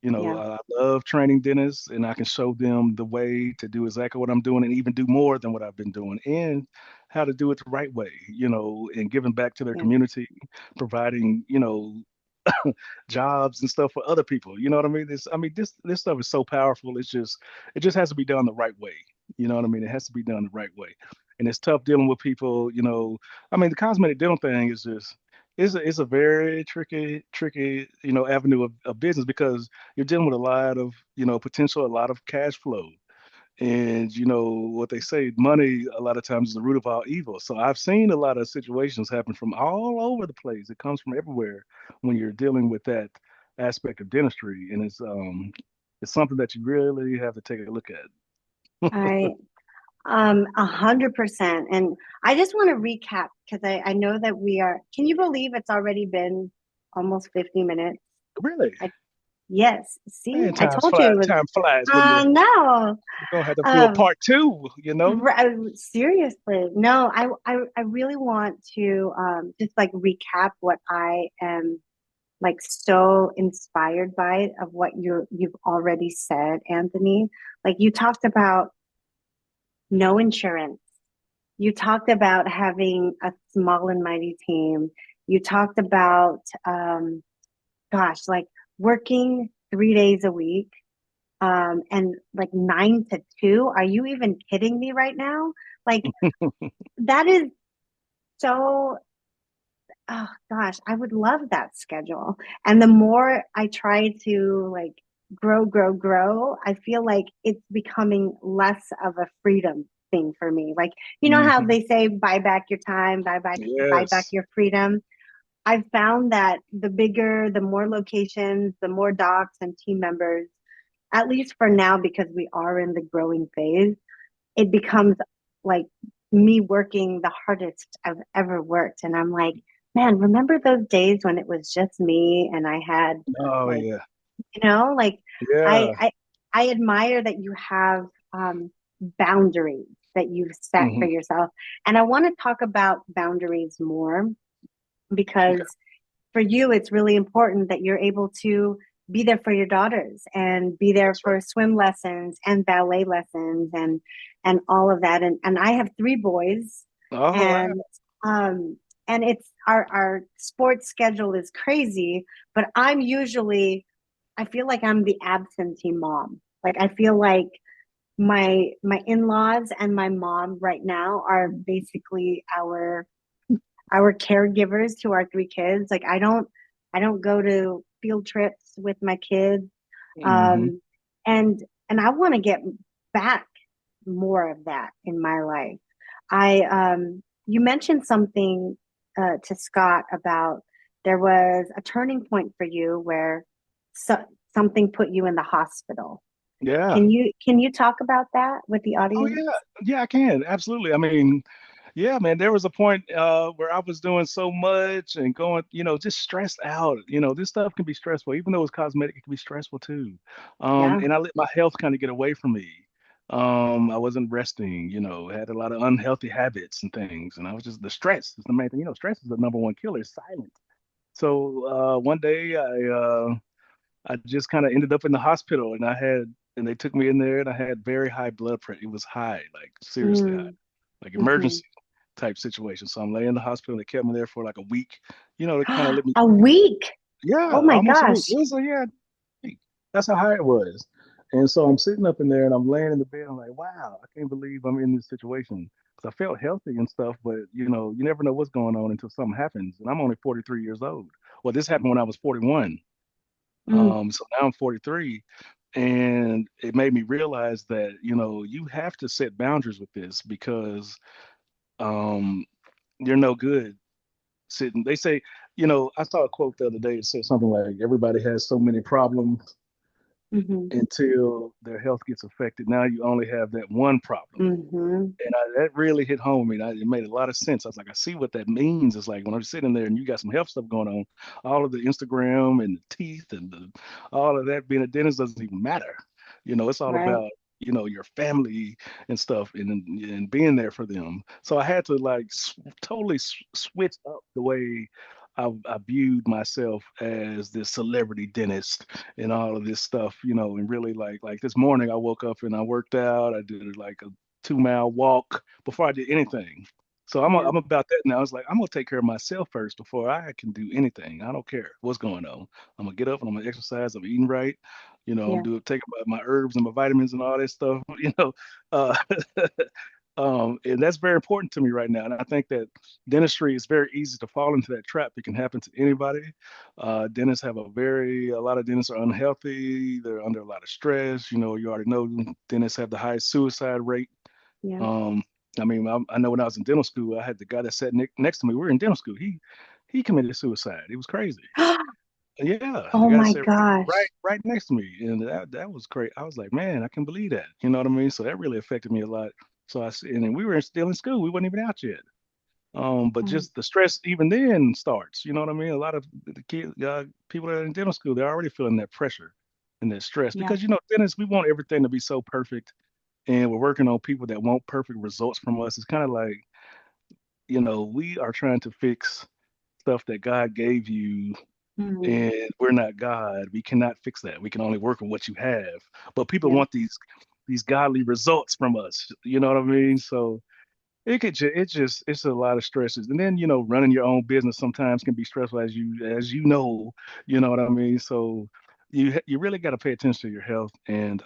yeah, I love training dentists, and I can show them the way to do exactly what I'm doing, and even do more than what I've been doing, and how to do it the right way. And giving back to their yeah. community, providing, jobs and stuff for other people. You know what I mean? This stuff is so powerful. It just has to be done the right way. You know what I mean? It has to be done the right way. And it's tough dealing with people, the cosmetic dental thing is just it's a very tricky, avenue of business because you're dealing with a lot of, potential, a lot of cash flow. And what they say, money a lot of times is the root of all evil. So I've seen a lot of situations happen from all over the place. It comes from everywhere when you're dealing with that aspect of dentistry, and it's something that you really have to take a look at. I 100%. And I just want to recap because I know that we are, can you believe it's already been almost 50 minutes? Really, I yes, see, man, I told you it was time flies when no. you're gonna have to do a Um part two. seriously. No, I really want to just like recap what I am like so inspired by of what you've already said, Anthony. Like you talked about no insurance. You talked about having a small and mighty team. You talked about gosh, like working 3 days a week, and like 9 to 2. Are you even kidding me right now? Like that is so oh gosh, I would love that schedule. And the more I try to like grow, I feel like it's becoming less of a freedom thing for me. Like, you know how Hmm. they say buy back your time, buy back Yes. your freedom. I've found that the bigger, the more locations, the more docs and team members, at least for now, because we are in the growing phase, it becomes like me working the hardest I've ever worked. And I'm like, man, remember those days when it was just me and I had Oh like, yeah. like I Yeah. I I admire that you have boundaries that you've set for Hmm. yourself. And I want to talk about boundaries more Okay. because for you, it's really important that you're able to be there for your daughters and be there That's right. for swim lessons and ballet lessons and all of that. And I have three boys, All right. and um and it's our sports schedule is crazy, but I feel like I'm the absentee mom. Like I feel like my in-laws and my mom right now are basically our caregivers to our three kids. Like I don't go to field trips with my kids. Hmm. Um and I want to get back more of that in my life. I You mentioned something to Scott about there was a turning point for you where so, something put you in the hospital. Yeah. Can you talk about that with the Oh audience? yeah. Yeah, I can. Absolutely. I mean, yeah, man, there was a point where I was doing so much and going, just stressed out. This stuff can be stressful. Even though it's cosmetic, it can be stressful too. Yeah. And I let my health kind of get away from me. I wasn't resting, had a lot of unhealthy habits and things. And I was just, the stress is the main thing. Stress is the number one killer. It's silent. So one day I just kind of ended up in the hospital and they took me in there and I had very high blood pressure. It was high, like seriously high, Mm, like hmm. emergency type situation. So I'm laying in the hospital. They kept me there for like a week, to kind of let me, A week. yeah, Oh my almost a week. gosh. It was yeah, a week. That's how high it was. And so I'm sitting up in there and I'm laying in the bed. I'm like, wow, I can't believe I'm in this situation. Because I felt healthy and stuff, but you never know what's going on until something happens. And I'm only 43 years old. Well, this happened when I was 41. Mm, So now I'm 43, and it made me realize that, you have to set boundaries with this because um, you're no good sitting. They say, I saw a quote the other day. It said something like, everybody has so many problems hmm. until their health gets affected. Now you only have that one problem. Hmm. And that really hit home with me. It made a lot of sense. I was like, I see what that means. It's like when I'm sitting there and you got some health stuff going on, all of the Instagram and the teeth and all of that being a dentist doesn't even matter. It's all Right. about, your family and stuff and being there for them. So I had to like totally switch up the way I viewed myself as this celebrity dentist and all of this stuff, and really like this morning I woke up and I worked out. I did like a 2 mile walk before I did anything. So Yeah. I'm about that now. It's like I'm gonna take care of myself first before I can do anything. I don't care what's going on. I'm gonna get up and I'm gonna exercise. I'm eating right. I'm Yeah. taking my herbs and my vitamins and all that stuff. Uh, and that's very important to me right now. And I think that dentistry is very easy to fall into that trap. It can happen to anybody. Dentists have a lot of dentists are unhealthy. They're under a lot of stress. You already know dentists have the highest suicide rate. Yeah. um, I mean, I know when I was in dental school, I had the guy that sat next to me. We were in dental school. He committed suicide. It was crazy. Yeah, the Oh guy that my sat gosh. right next to me, and that was crazy. I was like, man, I can believe that. You know what I mean? So that really affected me a lot. So and then we were still in school. We weren't even out yet. But Oh, just the stress even then starts. You know what I mean? A lot of the kids, people that are in dental school, they're already feeling that pressure and that stress yeah. because dentists, we want everything to be so perfect, and we're working on people that want perfect results from us. It's kind of like, we are trying to fix stuff that God gave you, Mm, and we're not God. We cannot fix that. We can only work with what you have. But people yeah. want these godly results from us. You know what I mean? So it's a lot of stresses, and then running your own business sometimes can be stressful, you know what I mean. So you really got to pay attention to your health and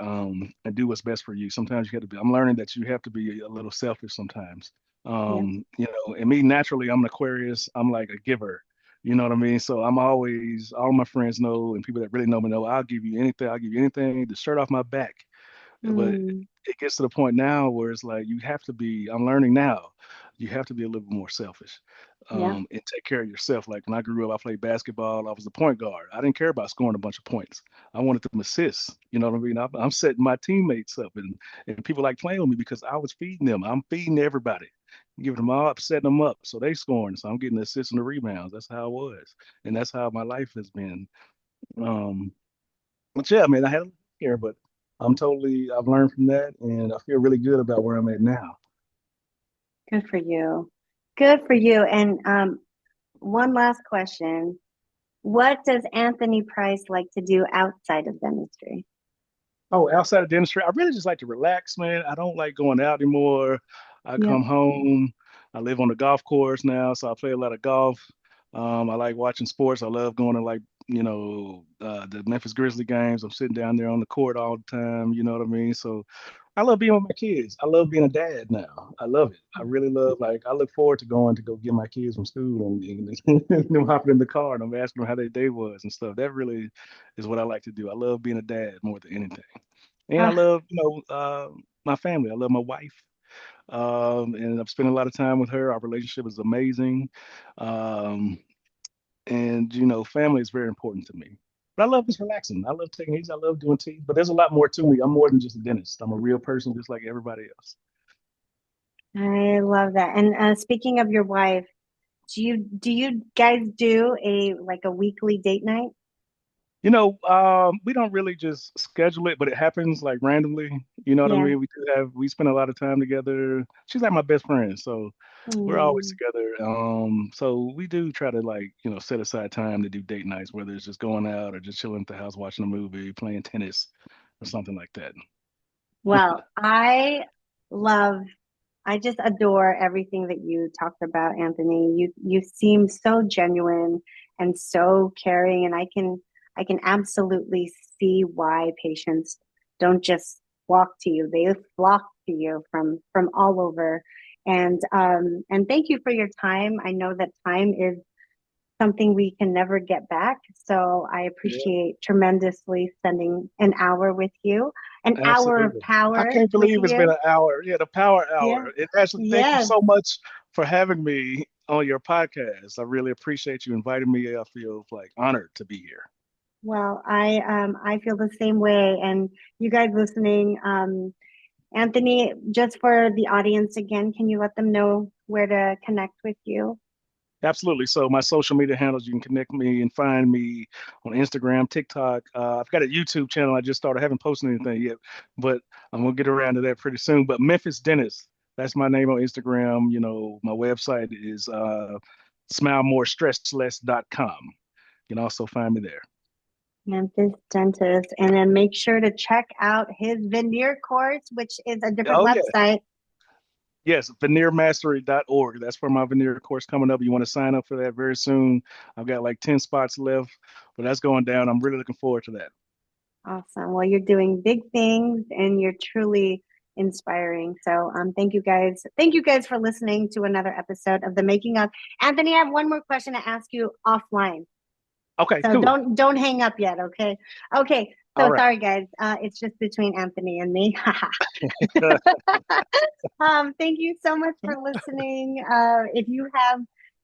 do what's best for you. Sometimes you have to be. I'm learning that you have to be a little selfish sometimes. Yeah. And me naturally, I'm an Aquarius. I'm like a giver. You know what I mean? So I'm always, all my friends know, and people that really know me know, I'll give you anything. I'll give you anything, the shirt off my back. But Mm, it gets to the point now where it's like you have to be, I'm learning now, you have to be a little bit more selfish, yeah. and take care of yourself. Like when I grew up, I played basketball. I was the point guard. I didn't care about scoring a bunch of points. I wanted them assists. You know what I mean? I'm setting my teammates up, and people like playing with me because I was feeding them. I'm feeding everybody. giving them all up, setting them up, so they scoring. So I'm getting the assists and the rebounds. That's how it was, and that's how my life has been. Um, but yeah, I mean, I had a here, but I've learned from that, and I feel really good about where I'm at now. Good for you. Good for you. And one last question. What does Anthony Price like to do outside of dentistry? Oh, outside of dentistry, I really just like to relax, man. I don't like going out anymore. I Yep. come home. I live on a golf course now, so I play a lot of golf. I like watching sports. I love going to the Memphis Grizzly games. I'm sitting down there on the court all the time. You know what I mean? So I love being with my kids. I love being a dad now. I love it. I really love like I look forward to going to go get my kids from school and them hopping in the car and I'm asking them how their day was and stuff. That really is what I like to do. I love being a dad more than anything. And I Ah, love, my family. I love my wife. And I'm spending a lot of time with her. Our relationship is amazing. Um, and family is very important to me. But I love just relaxing. I love taking it easy. I love doing tea. But there's a lot more to me. I'm more than just a dentist. I'm a real person, just like everybody else. I love that. And speaking of your wife, do you guys do a like a weekly date night? We don't really just schedule it, but it happens like randomly. You know what I Yeah. mean? We spend a lot of time together. She's like my best friend, so we're always Mm. together. So we do try to set aside time to do date nights, whether it's just going out or just chilling at the house watching a movie, playing tennis, or something like that. Well, love I just adore everything that you talked about, Anthony. You seem so genuine and so caring, and I can absolutely see why patients don't just walk to you; they flock to you from all over. And thank you for your time. I know that time is something we can never get back, so I Yeah, appreciate tremendously spending an hour with you, an hour of absolutely. I power can't with believe it's been you. an hour. Yeah, the power Yeah. hour. It actually, thank you Yes. so much for having me on your podcast. I really appreciate you inviting me. I feel like honored to be here. Well, I feel the same way. And you guys listening, Anthony, just for the audience again, can you let them know where to connect with you? Absolutely. So my social media handles, you can connect me and find me on Instagram, TikTok. I've got a YouTube channel I just started. I haven't posted anything yet, but I'm gonna get around to that pretty soon. But Memphis Dentist, that's my name on Instagram. My website is smilemoresstressless.com. You can also find me there. Memphis Dentist. And then make sure to check out his veneer course, which is a different Oh yeah. website. Yes, veneermastery.org. That's for my veneer course coming up. You want to sign up for that very soon. I've got like 10 spots left, but that's going down. I'm really looking forward to that. Awesome. Well, you're doing big things and you're truly inspiring. So thank you guys. Thank you guys for listening to another episode of The Making of. Anthony, I have one more question to ask you offline. Okay, So cool. don't hang up yet, okay? Okay. All So right. sorry guys. It's just between Anthony and me. Thank you so much for listening. If you have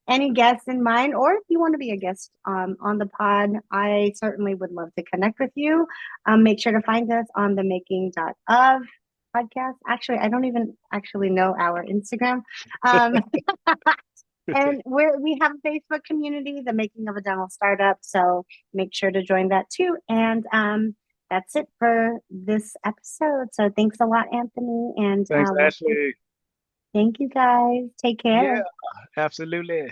any guests in mind, or if you want to be a guest on the pod, I certainly would love to connect with you. Make sure to find us on the making.of podcast. Actually, I don't even actually know our Instagram. Um, and we have a Facebook community, the making of a dental startup. So make sure to join that too. And that's it for this episode. So thanks a lot, Anthony. And Thanks, Ashley. thank you guys. Take Yeah, care. absolutely.